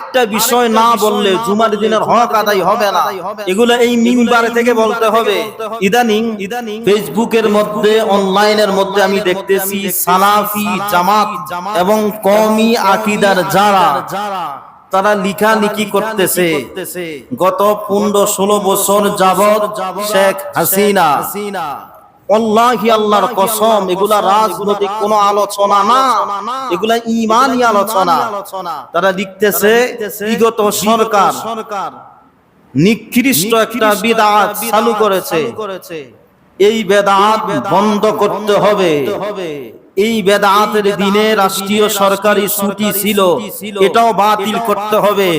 একটা বিষয় না বললে জুমার দিনের হক আদায় হবে না, এগুলো এই মিম্বার থেকে বলতে হবে। ইদানিং ফেসবুকের মধ্যে, অনলাইনের মধ্যে আমি দেখতেছি সালাফি জামাত এবং কওমি আকীদার যারা, তারা লিখালিখি করতেছে গত 15-16 বছর যাবত শেখ হাসিনা, আল্লাহি আল্লাহর কসম, এগুলা রাজনৈতিক কোনো আলোচনা না, এগুলা ঈমানি আলোচনা। তারা লিখতেছে বিগত সরকার নিকৃষ্ট একটা বিদআত চালু করেছে, এই বেদাত বন্ধ করতে হবে। এই বেদাতের দিনে রাষ্ট্রীয় সরকারি ছুটি ছিল, এটাও বাতিল করতে হবে।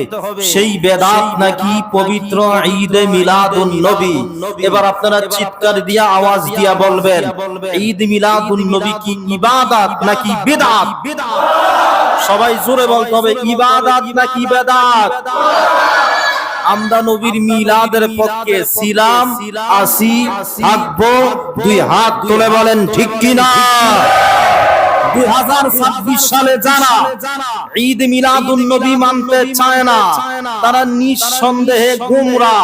সেই বেদাত নাকি পবিত্র ঈদে মিলাদুন নবী। এবার আপনারা চিৎকার দিয়া, আওয়াজ দিয়া বলবেন, ঈদ মিলাদুন নবী কি ইবাদত নাকি বিদআত? সবাই জোরে বলতে হবে, ইবাদত নাকি বেদাত? আমরা নবীর মিলাদের পক্ষে ছিলাম, আছি, থাকবো। দুই হাত তুলে বলেন ঠিক কিনা? 2026 সালে যারা ঈদ মিলাদুন নবী মানতে চায় না, তারা নিঃসন্দেহে গোমরা,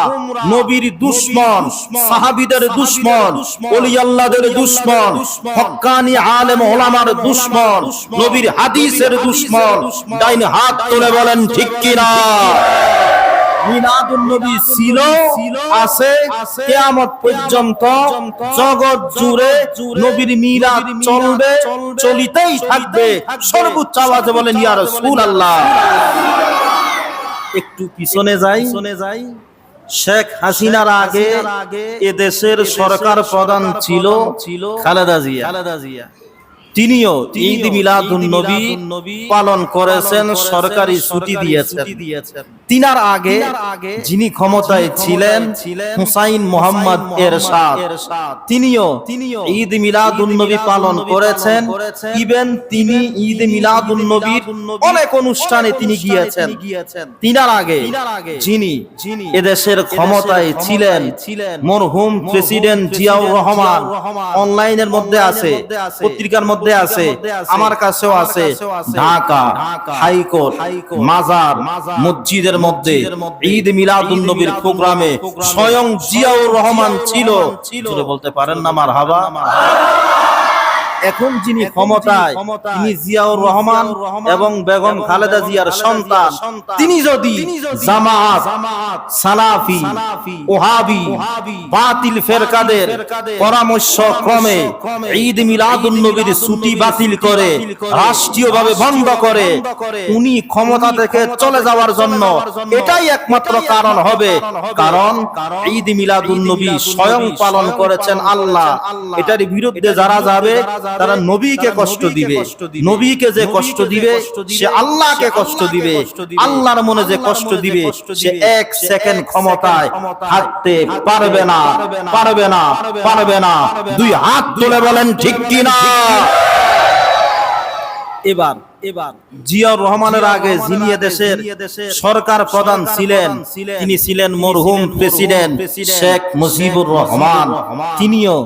নবীর দুশমন, সাহাবীদের দুশমন, ওলি আল্লাহদের দুশমন, হক্কানি আলেম ওলামার দুশমন, নবীর হাদিসের দুশমন। ডাইন হাত তুলে বলেন ঠিক কিনা? মিলাদুন নবী ছিল, আছে, কিয়ামত পর্যন্ত জগৎ জুড়ে নবীর মিলাদ চলবে, চলিতেই থাকবে। সর্বোচ্চ আওয়াজে বলেন ইয়া রাসূলুল্লাহ। একটু পিছনে যাই। শেখ হাসিনার আগে এদেশের সরকার প্রধান ছিল খালেদা জিয়া। তিনিও ঈদ মিলাদুন নবী পালন করেছেন, সরকারি ছুটি দিয়েছেন। তিনার আগে যিনি ক্ষমতায় ছিলেন হুসাইন মোহাম্মদ এরশাদ, তিনিও ঈদ মিলাদুন নবী পালন করেছেন। ইভেন তিনি ঈদ মিলাদুন নবীর অনেক অনুষ্ঠানে তিনি গিয়েছেন। তিনার আগে যিনি এদেশের ক্ষমতায় ছিলেন মরহুম প্রেসিডেন্ট জিয়াউর রহমান, অনলাইনের মধ্যে আছে, পত্রিকার মধ্যে আছে, আমার কাছেও আছে, ঢাকা হাইকোর্ট, মাজার, মসজিদের মধ্যে ঈদ মিলাদুন নবীর প্রোগ্রামে স্বয়ং জিয়াউর রহমান ছিল। বলতে পারেন না মারহাবা? এখন যিনি ক্ষমতায়, তিনি জিয়াউর রহমান এবং বেগম খালেদা জিয়ার সন্তান। তিনি যদি জামাত, সালাফি, ওহাবি, বাতিল ফেরকাদের পরামর্শ ক্রমে ঈদ মিলাদুন নবীর ছুটি বাতিল করে, রাষ্ট্রীয়ভাবে বন্ধ করে, উনি ক্ষমতা থেকে চলে যাওয়ার জন্য এটাই একমাত্র কারণ হবে। কারণ ঈদ মিলাদুন নবী স্বয়ং পালন করেছেন আল্লাহ। এটার বিরুদ্ধে যারা যাবে তারা নবীকে কষ্ট দিবে। নবীকে যে কষ্ট দিবে সে আল্লাহকে কষ্ট দিবে। আল্লাহর মনে যে কষ্ট দিবে সে এক সেকেন্ড ক্ষমতায় থাকতে পারবে না, পারবে না, পারবে না। দুই হাত তুলে বলেন ঠিক কিনা? এবার জিয়াউর রহমানের আগে যিনি দেশের সরকার প্রধান ছিলেন, তিনি ছিলেন মরহুম প্রেসিডেন্ট শেখ মুজিবুর রহমান। তিনিও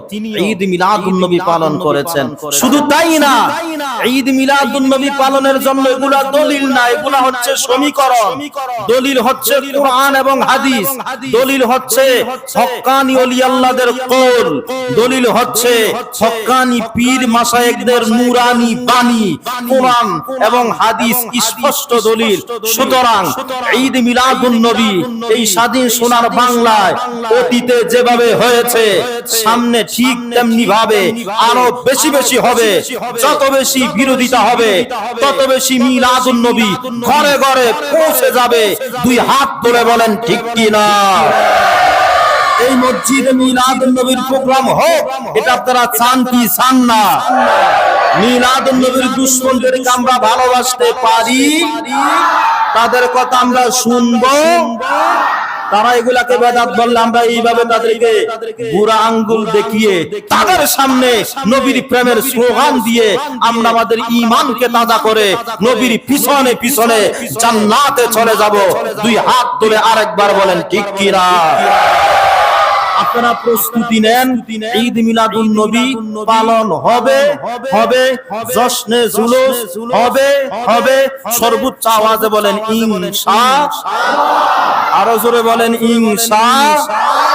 ঈদ মিলাদুন নবী পালন করেছেন। শুধু তাই না, ঈদ মিলাদুন নবী পালনের জন্য এগুলা দলিল না, এগুলা হচ্ছে সমীকরণ। দলিল হচ্ছে কুরআন এবং হাদিস, দলিল হচ্ছে হক্কানি ওলি আল্লাহদের কওল, দলিল হচ্ছে হক্কানি পীর মাশায়েখদের নূরানি বাণী। কুরআন এবং হাদিস স্পষ্ট দলিল। সুতরাং ঈদ মিলাদুন নবী এই স্বাধীন সোনার বাংলায় অতীতে যেভাবে হয়েছে, সামনে ঠিক তেমনি ভাবে আরো বেশি বেশি হবে। যত বেশি বিরোধিতা হবে, তত বেশি মিলাদুন নবী ঘরে ঘরে পৌঁছে যাবে। দুই হাত তুলে বলেন ঠিক কিনা? এই মসজিদে মিলাদুন নবীর প্রোগ্রাম হোক, এটা আপনারা চান কি চান না? মিলাদুন নবীর দুশমনদেরকে আমরা ভালোবাসতে পারি, তাদের কথা আমরা শুনবো। তারা এগুলাকে বেদাত বললে আমরা এইভাবে তাদেরকে বুড়া আঙ্গুল দেখিয়ে তাদের সামনে নবীর প্রেমের স্লোগান দিয়ে আমরা আমাদের ঈমানকে তাজা করে নবীর পিছনে পিছনে জান্নাতে চলে যাব। দুই হাত তুলে আরেকবার বলেন ঠিক কিনা? আপনারা প্রস্তুতি নেন, ঈদ মিলাদুন নবী পালন হবে, জশ্নে জুলুস হবে। সর্বোচ্চ আওয়াজে বলেন ইনশাআল্লাহ, আরো জোরে বলেন ইনশাআল্লাহ।